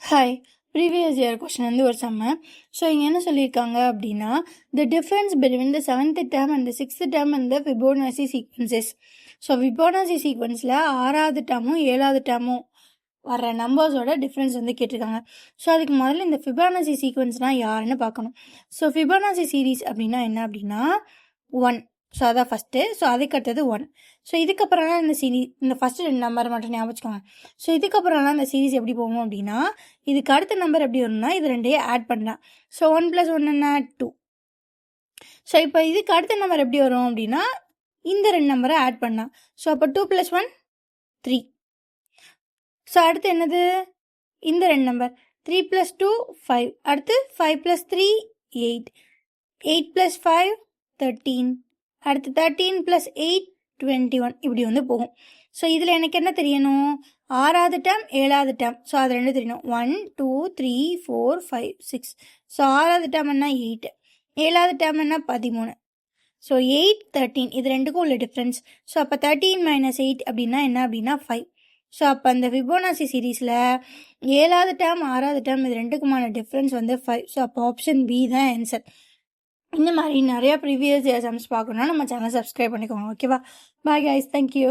Hi, previous year question வந்து ஒரு செம்ம. ஸோ இங்கே என்ன சொல்லியிருக்காங்க அப்படின்னா, the difference between the 7th term and the 6th term and the Fibonacci sequences. So Fibonacci சீக்வன்ஸில் 6வது டேர்மும் 7வது டேர்மும் வர நம்பர்ஸோட டிஃப்ரென்ஸ் வந்து கேட்டிருக்காங்க. ஸோ அதுக்கு முதல்ல இந்த ஃபிபோனாசி சீக்வன்ஸ்னால் யாருன்னு பார்க்கணும். ஸோ ஃபிபோனாசி சீரீஸ் அப்படின்னா என்ன அப்படின்னா 1. ஸோ அதான் ஃபஸ்ட்டு. ஸோ அதுக்கு அடுத்தது 1. ஸோ இதுக்கப்புறம்லாம் இந்த ஃபஸ்ட்டு 2 நம்பர் மட்டும் ஞாபகம் வச்சுக்கோங்க. ஸோ இதுக்கப்புறம்லாம் இந்த சீரீஸ் எப்படி போகும் அப்படின்னா, இதுக்கு அடுத்த நம்பர் எப்படி வரும்னா இது ரெண்டையும் ஆட் பண்ணலாம். ஸோ 1 + 1 என்ன 2. ஸோ இப்போ இதுக்கு அடுத்த நம்பர் எப்படி வரும் அப்படின்னா இந்த 2 நம்பரை ஆட் பண்ணலாம். ஸோ அப்போ 2 + 1 3. ஸோ அடுத்து என்னது இந்த 2 நம்பர் 3 + 2 5. அடுத்து 5 + 3 8. 8 + 5 13. அடுத்து 13 + 8 21. இப்படி வந்து போகும். ஸோ இதில் எனக்கு என்ன தெரியணும், 6வது டேர்ம் 7வது டேர்ம். ஸோ அது ரெண்டு தெரியணும். 1 2 3 4 5 6. ஸோ 6வது டேர்ம் என்ன 8. 7வது டேர்ம் என்ன 13. ஸோ 8 13 இது ரெண்டுக்கும் உள்ள டிஃப்ரென்ஸ். ஸோ அப்போ 13 - 8 அப்படின்னா என்ன அப்படின்னா 5. ஸோ அப்போ அந்த ஃபிபோனாசி சீரீஸில் 7வது டேர்ம் 6வது டேர்ம் இது ரெண்டுக்குமான டிஃப்ரென்ஸ் வந்து 5. ஸோ அப்போ ஆப்ஷன் பி தான் ஆன்சர். இந்த மாதிரி நிறையா ப்ரீவியஸ் இயர் சம்ஸ் பார்க்கணுன்னா நம்ம சேனல் சப்ஸ்கிரைப் பண்ணிக்கோங்க. ஓகேவா? Bye guys, thank you.